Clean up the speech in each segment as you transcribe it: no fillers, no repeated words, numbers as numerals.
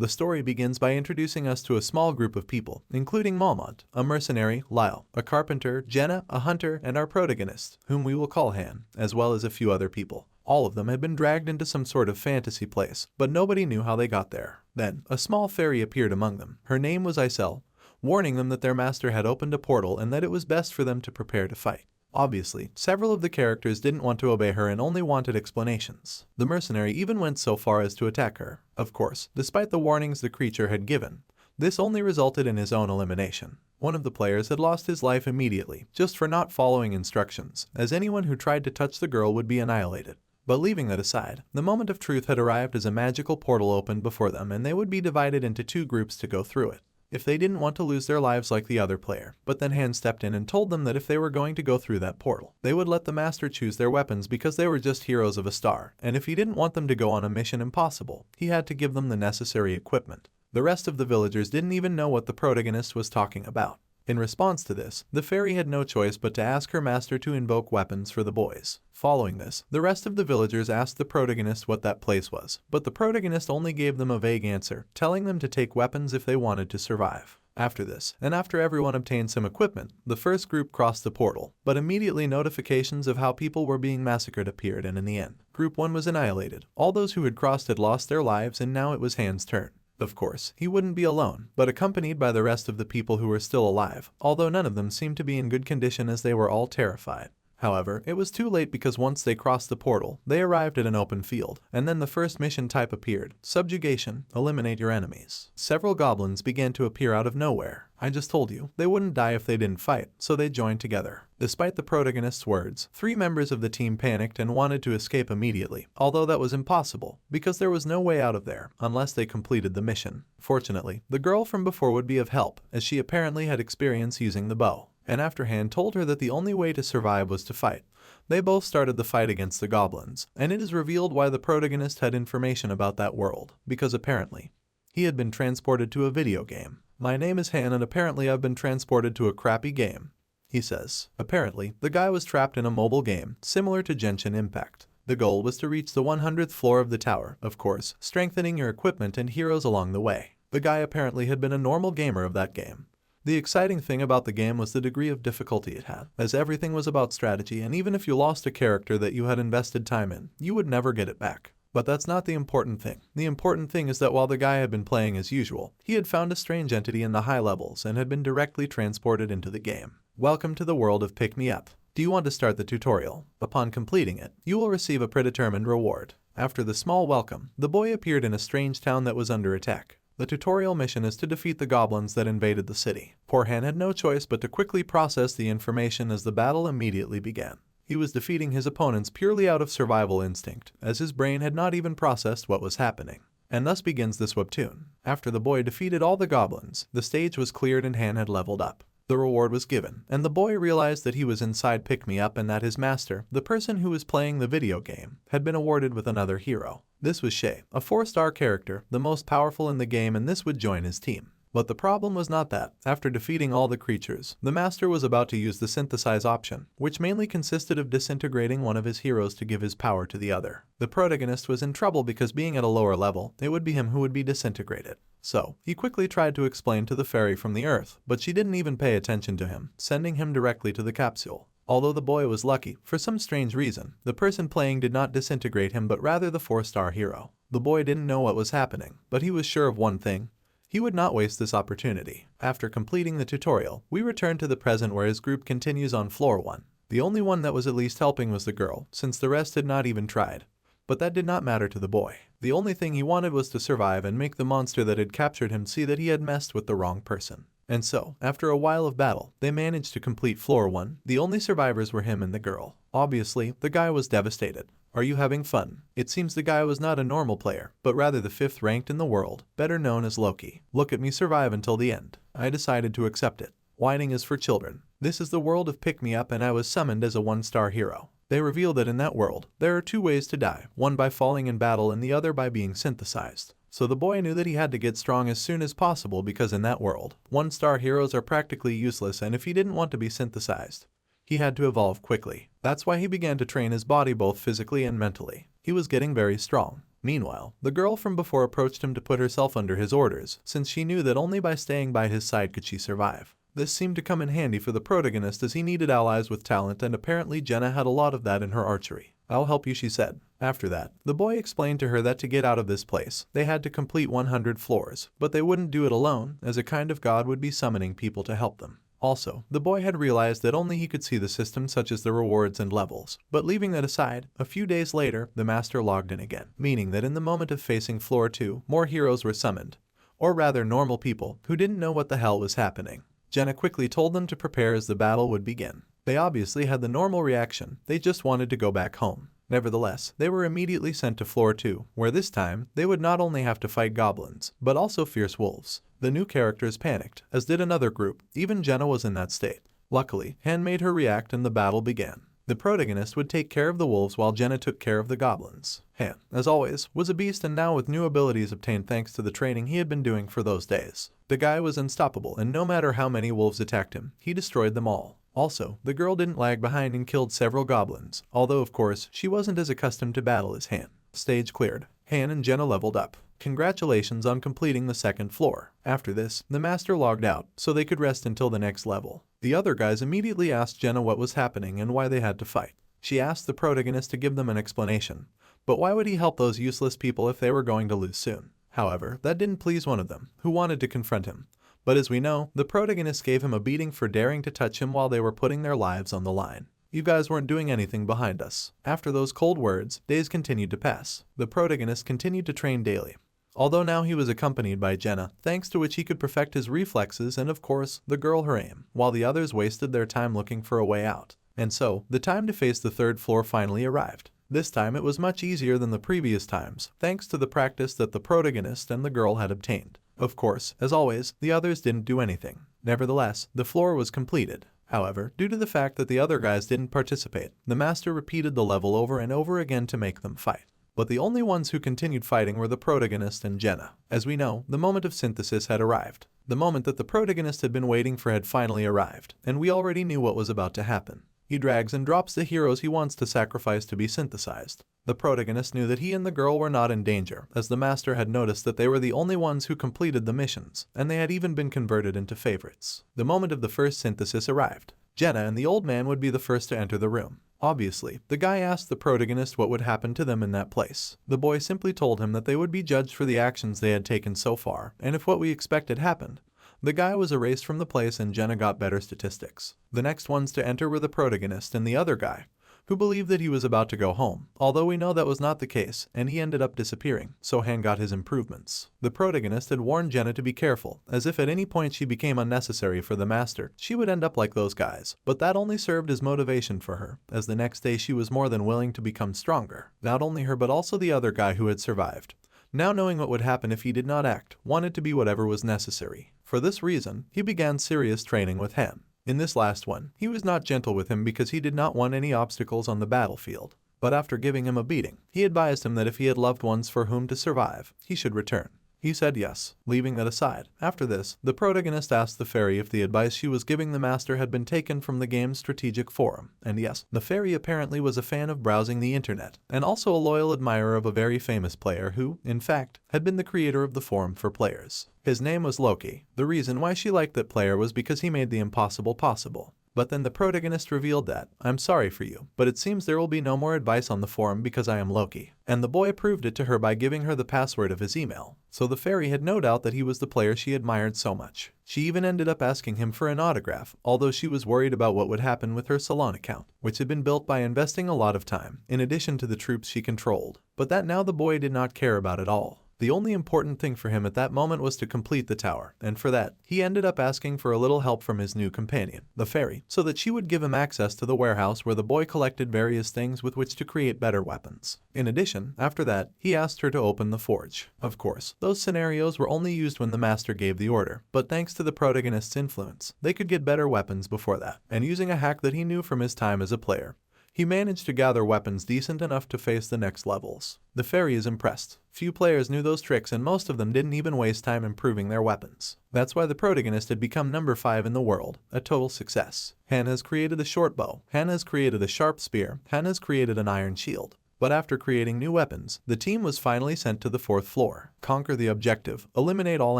The story begins by introducing us to a small group of people, including Malmont, a mercenary, Lyle, a carpenter, Jenna, a hunter, and our protagonist, whom we will call Han, as well as a few other people. All of them had been dragged into some sort of fantasy place, but nobody knew how they got there. Then, a small fairy appeared among them. Her name was Isel, warning them that their master had opened a portal and that it was best for them to prepare to fight. Obviously, several of the characters didn't want to obey her and only wanted explanations. The mercenary even went so far as to attack her. Of course, despite the warnings the creature had given, this only resulted in his own elimination. One of the players had lost his life immediately, just for not following instructions, as anyone who tried to touch the girl would be annihilated. But leaving that aside, the moment of truth had arrived as a magical portal opened before them and they would be divided into two groups to go through it, if they didn't want to lose their lives like the other player. But then Han stepped in and told them that if they were going to go through that portal, they would let the master choose their weapons because they were just heroes of a star, and if he didn't want them to go on a mission impossible, he had to give them the necessary equipment. The rest of the villagers didn't even know what the protagonist was talking about. In response to this, the fairy had no choice but to ask her master to invoke weapons for the boys. Following this, the rest of the villagers asked the protagonist what that place was, but the protagonist only gave them a vague answer, telling them to take weapons if they wanted to survive. After this, and after everyone obtained some equipment, the first group crossed the portal, but immediately notifications of how people were being massacred appeared, and in the end, Group 1 was annihilated. All those who had crossed had lost their lives, and now it was Han's turn. Of course, he wouldn't be alone, but accompanied by the rest of the people who were still alive, although none of them seemed to be in good condition as they were all terrified. However, it was too late because once they crossed the portal, they arrived at an open field, and then the first mission type appeared: subjugation, eliminate your enemies. Several goblins began to appear out of nowhere. I just told you, they wouldn't die if they didn't fight, so they joined together. Despite the protagonist's words, 3 members of the team panicked and wanted to escape immediately, although that was impossible, because there was no way out of there unless they completed the mission. Fortunately, the girl from before would be of help, as she apparently had experience using the bow. And after Han told her that the only way to survive was to fight, they both started the fight against the goblins, and it is revealed why the protagonist had information about that world, because apparently, he had been transported to a video game. My name is Han and apparently I've been transported to a crappy game, he says. Apparently, the guy was trapped in a mobile game, similar to Genshin Impact. The goal was to reach the 100th floor of the tower, of course, strengthening your equipment and heroes along the way. The guy apparently had been a normal gamer of that game. The exciting thing about the game was the degree of difficulty it had, as everything was about strategy, and even if you lost a character that you had invested time in, you would never get it back. But that's not the important thing. The important thing is that while the guy had been playing as usual, he had found a strange entity in the high levels and had been directly transported into the game. Welcome to the world of Pick Me Up. Do you want to start the tutorial? Upon completing it, you will receive a predetermined reward. After the small welcome, the boy appeared in a strange town that was under attack. The tutorial mission is to defeat the goblins that invaded the city. Poor Han had no choice but to quickly process the information as the battle immediately began. He was defeating his opponents purely out of survival instinct, as his brain had not even processed what was happening. And thus begins this webtoon. After the boy defeated all the goblins, the stage was cleared and Han had leveled up. The reward was given, and the boy realized that he was inside Pick Me Up and that his master, the person who was playing the video game, had been awarded with another hero. This was Shay, a 4-star character, the most powerful in the game, and this would join his team. But the problem was not that. After defeating all the creatures, the master was about to use the synthesize option, which mainly consisted of disintegrating one of his heroes to give his power to the other. The protagonist was in trouble because being at a lower level, it would be him who would be disintegrated. So, he quickly tried to explain to the fairy from the earth, but she didn't even pay attention to him, sending him directly to the capsule. Although the boy was lucky, for some strange reason, the person playing did not disintegrate him but rather the 4-star hero. The boy didn't know what was happening, but he was sure of one thing: he would not waste this opportunity. After completing the tutorial, we return to the present where his group continues on floor 1. The only one that was at least helping was the girl, since the rest had not even tried. But that did not matter to the boy. The only thing he wanted was to survive and make the monster that had captured him see that he had messed with the wrong person. And so, after a while of battle, they managed to complete floor 1. The only survivors were him and the girl. Obviously, the guy was devastated. Are you having fun? It seems the guy was not a normal player, but rather the 5th ranked in the world, better known as Loki. Look at me survive until the end. I decided to accept it. Whining is for children. This is the world of Pick Me Up and I was summoned as a 1-star hero. They reveal that in that world, there are 2 ways to die, one by falling in battle and the other by being synthesized. So the boy knew that he had to get strong as soon as possible because in that world, 1-star heroes are practically useless, and if he didn't want to be synthesized, he had to evolve quickly. That's why he began to train his body both physically and mentally. He was getting very strong. Meanwhile, the girl from before approached him to put herself under his orders, since she knew that only by staying by his side could she survive. This seemed to come in handy for the protagonist as he needed allies with talent, and apparently Jenna had a lot of that in her archery. "I'll help you," she said. After that, the boy explained to her that to get out of this place, they had to complete 100 floors, but they wouldn't do it alone, as a kind of god would be summoning people to help them. Also, the boy had realized that only he could see the system, such as the rewards and levels. But leaving that aside, a few days later, the master logged in again, meaning that in the moment of facing floor 2, more heroes were summoned. Or rather, normal people, who didn't know what the hell was happening. Jenna quickly told them to prepare as the battle would begin. They obviously had the normal reaction, they just wanted to go back home. Nevertheless, they were immediately sent to floor 2, where this time, they would not only have to fight goblins, but also fierce wolves. The new characters panicked, as did another group. Even Jenna was in that state. Luckily, Han made her react and the battle began. The protagonist would take care of the wolves while Jenna took care of the goblins. Han, as always, was a beast, and now with new abilities obtained thanks to the training he had been doing for those days. The guy was unstoppable, and no matter how many wolves attacked him, he destroyed them all. Also, the girl didn't lag behind and killed several goblins, although of course, she wasn't as accustomed to battle as Han. Stage cleared. Han and Jenna leveled up. Congratulations on completing the second floor. After this, the master logged out, so they could rest until the next level. The other guys immediately asked Jenna what was happening and why they had to fight. She asked the protagonist to give them an explanation. But why would he help those useless people if they were going to lose soon? However, that didn't please one of them, who wanted to confront him. But as we know, the protagonist gave him a beating for daring to touch him while they were putting their lives on the line. "You guys weren't doing anything behind us." After those cold words, days continued to pass. The protagonist continued to train daily. Although now he was accompanied by Jenna, thanks to which he could perfect his reflexes and of course, the girl her aim, while the others wasted their time looking for a way out. And so, the time to face the third floor finally arrived. This time it was much easier than the previous times, thanks to the practice that the protagonist and the girl had obtained. Of course, as always, the others didn't do anything. Nevertheless, the floor was completed. However, due to the fact that the other guys didn't participate, the master repeated the level over and over again to make them fight. But the only ones who continued fighting were the protagonist and Jenna. As we know, the moment of synthesis had arrived. The moment that the protagonist had been waiting for had finally arrived, and we already knew what was about to happen. He drags and drops the heroes he wants to sacrifice to be synthesized. The protagonist knew that he and the girl were not in danger, as the master had noticed that they were the only ones who completed the missions, and they had even been converted into favorites. The moment of the first synthesis arrived. Jenna and the old man would be the first to enter the room. Obviously, the guy asked the protagonist what would happen to them in that place. The boy simply told him that they would be judged for the actions they had taken so far, and if what we expected happened, the guy was erased from the place and Jenna got better statistics. The next ones to enter were the protagonist and the other guy, who believed that he was about to go home, although we know that was not the case, and he ended up disappearing, so Han got his improvements. The protagonist had warned Jenna to be careful, as if at any point she became unnecessary for the master, she would end up like those guys. But that only served as motivation for her, as the next day she was more than willing to become stronger. Not only her but also the other guy who had survived. Now knowing what would happen if he did not act, wanted to be whatever was necessary. For this reason, he began serious training with Han. In this last one, he was not gentle with him because he did not want any obstacles on the battlefield. But after giving him a beating, he advised him that if he had loved ones for whom to survive, he should return. He said yes, leaving that aside. After this, the protagonist asked the fairy if the advice she was giving the master had been taken from the game's strategic forum, and yes, the fairy apparently was a fan of browsing the internet, and also a loyal admirer of a very famous player who, in fact, had been the creator of the forum for players. His name was Loki. The reason why she liked that player was because he made the impossible possible. But then the protagonist revealed that, "I'm sorry for you, but it seems there will be no more advice on the forum because I am Loki." And the boy proved it to her by giving her the password of his email. So the fairy had no doubt that he was the player she admired so much. She even ended up asking him for an autograph, although she was worried about what would happen with her salon account, which had been built by investing a lot of time, in addition to the troops she controlled. But that now the boy did not care about at all. The only important thing for him at that moment was to complete the tower, and for that, he ended up asking for a little help from his new companion, the fairy, so that she would give him access to the warehouse where the boy collected various things with which to create better weapons. In addition, after that, he asked her to open the forge. Of course, those scenarios were only used when the master gave the order, but thanks to the protagonist's influence, they could get better weapons before that, and using a hack that he knew from his time as a player, he managed to gather weapons decent enough to face the next levels. The fairy is impressed. Few players knew those tricks and most of them didn't even waste time improving their weapons. That's why the protagonist had become number 5 in the world, a total success. Han has created a short bow, Han has created a sharp spear, Han has created an iron shield. But after creating new weapons, the team was finally sent to the 4th floor. Conquer the objective. Eliminate all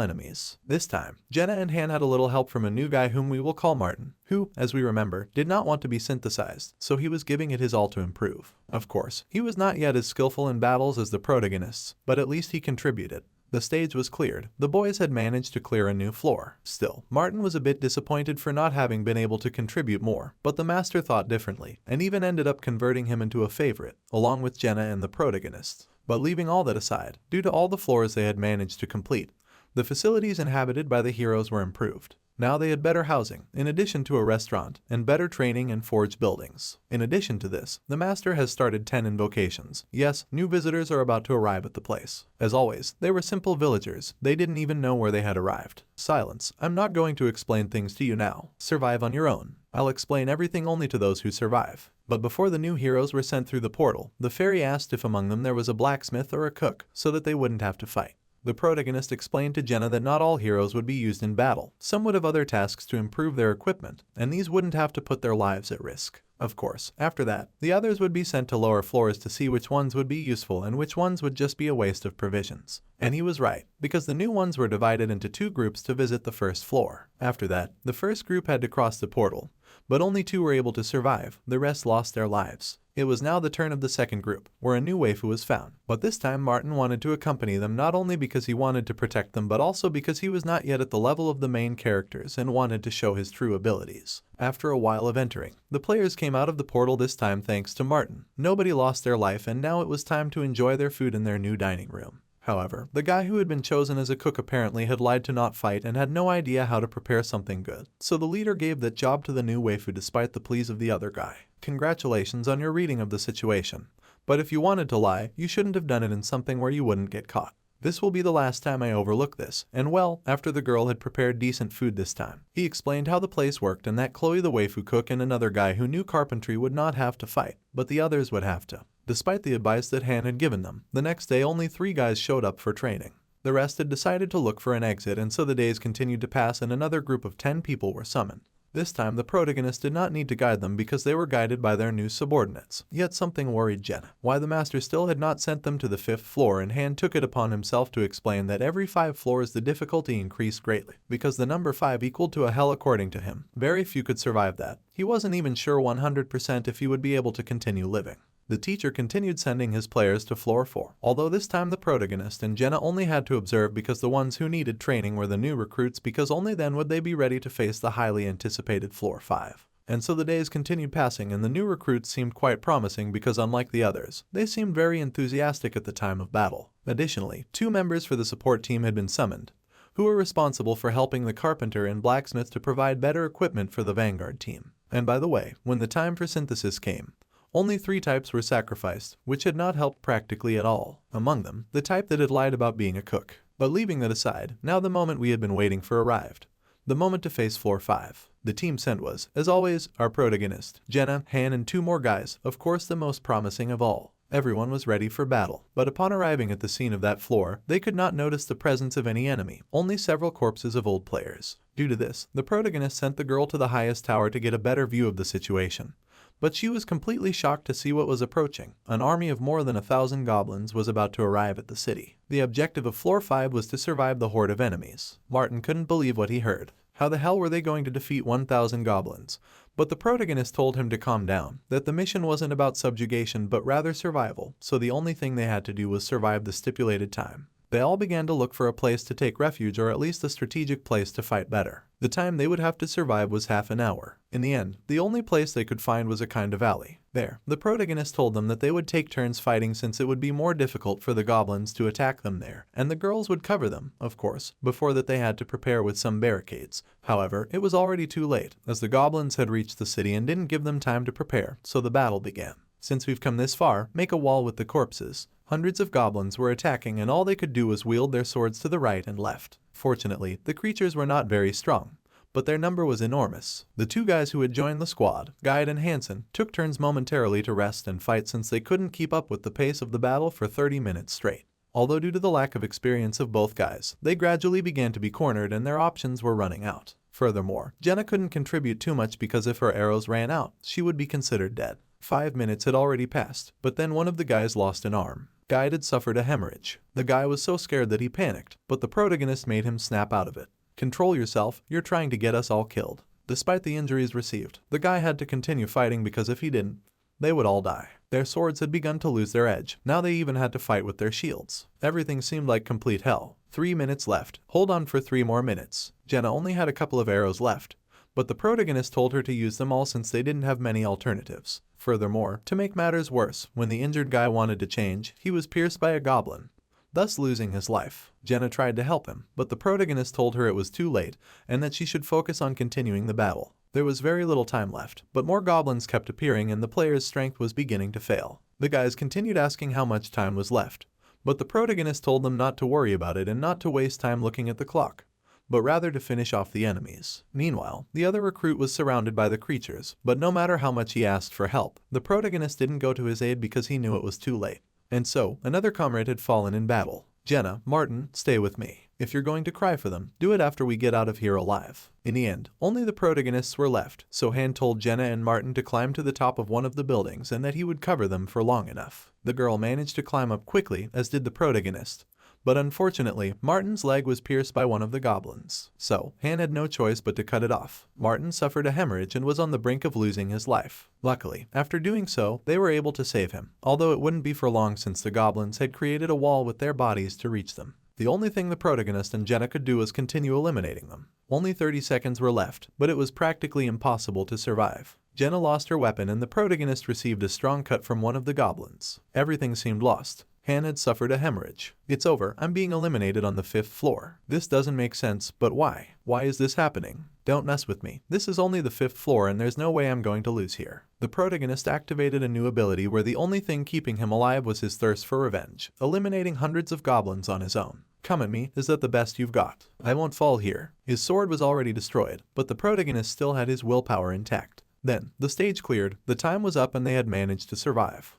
enemies. This time, Jenna and Han had a little help from a new guy whom we will call Martin, who, as we remember, did not want to be synthesized, so he was giving it his all to improve. Of course, he was not yet as skillful in battles as the protagonists, but at least he contributed. The stage was cleared. The boys had managed to clear a new floor. Still, Martin was a bit disappointed for not having been able to contribute more, but the master thought differently, and even ended up converting him into a favorite, along with Jenna and the protagonists. But leaving all that aside, due to all the floors they had managed to complete, the facilities inhabited by the heroes were improved. Now they had better housing, in addition to a restaurant, and better training and forge buildings. In addition to this, the master has started 10 invocations. Yes, new visitors are about to arrive at the place. As always, they were simple villagers. They didn't even know where they had arrived. Silence. I'm not going to explain things to you now. Survive on your own. I'll explain everything only to those who survive. But before the new heroes were sent through the portal, the fairy asked if among them there was a blacksmith or a cook, so that they wouldn't have to fight. The protagonist explained to Jenna that not all heroes would be used in battle. Some would have other tasks to improve their equipment, and these wouldn't have to put their lives at risk. Of course, after that, the others would be sent to lower floors to see which ones would be useful and which ones would just be a waste of provisions. And he was right, because the new ones were divided into 2 groups to visit the 1st floor. After that, the first group had to cross the portal, but only 2 were able to survive. The rest lost their lives. It was now the turn of the 2nd group, where a new waifu was found. But this time Martin wanted to accompany them not only because he wanted to protect them but also because he was not yet at the level of the main characters and wanted to show his true abilities. After a while of entering, the players came out of the portal this time thanks to Martin. Nobody lost their life and now it was time to enjoy their food in their new dining room. However, the guy who had been chosen as a cook apparently had lied to not fight and had no idea how to prepare something good. So the leader gave that job to the new waifu despite the pleas of the other guy. Congratulations on your reading of the situation. But if you wanted to lie, you shouldn't have done it in something where you wouldn't get caught. This will be the last time I overlook this, and well, after the girl had prepared decent food this time, he explained how the place worked and that Chloe the waifu cook and another guy who knew carpentry would not have to fight, but the others would have to. Despite the advice that Han had given them, the next day only 3 guys showed up for training. The rest had decided to look for an exit and so the days continued to pass and another group of 10 people were summoned. This time the protagonist did not need to guide them because they were guided by their new subordinates. Yet something worried Jenna. Why the master still had not sent them to the 5th floor, and Han took it upon himself to explain that every 5 floors the difficulty increased greatly, because the number 5 equaled to a hell according to him. Very few could survive that. He wasn't even sure 100% if he would be able to continue living. The teacher continued sending his players to floor 4, although this time the protagonist and Jenna only had to observe because the ones who needed training were the new recruits because only then would they be ready to face the highly anticipated floor 5. And so the days continued passing and the new recruits seemed quite promising because unlike the others, they seemed very enthusiastic at the time of battle. Additionally, 2 members for the support team had been summoned, who were responsible for helping the carpenter and blacksmith to provide better equipment for the vanguard team. And by the way, when the time for synthesis came, only 3 types were sacrificed, which had not helped practically at all. Among them, the type that had lied about being a cook. But leaving that aside, now the moment we had been waiting for arrived. The moment to face floor 5. The team sent was, as always, our protagonist, Jenna, Han and 2 more guys, of course the most promising of all. Everyone was ready for battle, but upon arriving at the scene of that floor, they could not notice the presence of any enemy, only several corpses of old players. Due to this, the protagonist sent the girl to the highest tower to get a better view of the situation. But she was completely shocked to see what was approaching. An army of more than 1,000 goblins was about to arrive at the city. The objective of floor 5 was to survive the horde of enemies. Martin couldn't believe what he heard. How the hell were they going to defeat 1,000 goblins? But the protagonist told him to calm down, that the mission wasn't about subjugation but rather survival, so the only thing they had to do was survive the stipulated time. They all began to look for a place to take refuge or at least a strategic place to fight better. The time they would have to survive was half an hour. In the end, the only place they could find was a kind of alley. There, the protagonist told them that they would take turns fighting since it would be more difficult for the goblins to attack them there, and the girls would cover them, of course, before that they had to prepare with some barricades. However, it was already too late, as the goblins had reached the city and didn't give them time to prepare, so the battle began. Since we've come this far, make a wall with the corpses. Hundreds of goblins were attacking and all they could do was wield their swords to the right and left. Fortunately, the creatures were not very strong, but their number was enormous. The 2 guys who had joined the squad, Guide and Hansen, took turns momentarily to rest and fight since they couldn't keep up with the pace of the battle for 30 minutes straight. Although due to the lack of experience of both guys, they gradually began to be cornered and their options were running out. Furthermore, Jenna couldn't contribute too much because if her arrows ran out, she would be considered dead. 5 minutes had already passed, but then one of the guys lost an arm. Guy had suffered a hemorrhage. The guy was so scared that he panicked, but the protagonist made him snap out of it. Control yourself, you're trying to get us all killed. Despite the injuries received, the guy had to continue fighting because if he didn't, they would all die. Their swords had begun to lose their edge. Now they even had to fight with their shields. Everything seemed like complete hell. 3 minutes left. Hold on for 3 more minutes. Jenna only had a couple of arrows left, but the protagonist told her to use them all since they didn't have many alternatives. Furthermore, to make matters worse, when the injured guy wanted to change, he was pierced by a goblin, thus losing his life. Jenna tried to help him, but the protagonist told her it was too late and that she should focus on continuing the battle. There was very little time left, but more goblins kept appearing and the player's strength was beginning to fail. The guys continued asking how much time was left, but the protagonist told them not to worry about it and not to waste time looking at the clock, but rather to finish off the enemies. Meanwhile, the other recruit was surrounded by the creatures, but no matter how much he asked for help, the protagonist didn't go to his aid because he knew it was too late. And so, another comrade had fallen in battle. Jenna, Martin, stay with me. If you're going to cry for them, do it after we get out of here alive. In the end, only the protagonists were left, so Han told Jenna and Martin to climb to the top of one of the buildings and that he would cover them for long enough. The girl managed to climb up quickly, as did the protagonist, but unfortunately, Martin's leg was pierced by one of the goblins. So, Han had no choice but to cut it off. Martin suffered a hemorrhage and was on the brink of losing his life. Luckily, after doing so, they were able to save him, although it wouldn't be for long since the goblins had created a wall with their bodies to reach them. The only thing the protagonist and Jenna could do was continue eliminating them. Only 30 seconds were left, but it was practically impossible to survive. Jenna lost her weapon and the protagonist received a strong cut from one of the goblins. Everything seemed lost. Han had suffered a hemorrhage. It's over, I'm being eliminated on the 5th floor. This doesn't make sense, but why? Why is this happening? Don't mess with me. This is only the 5th floor and there's no way I'm going to lose here. The protagonist activated a new ability where the only thing keeping him alive was his thirst for revenge, eliminating hundreds of goblins on his own. Come at me, is that the best you've got? I won't fall here. His sword was already destroyed, but the protagonist still had his willpower intact. Then, the stage cleared, the time was up and they had managed to survive.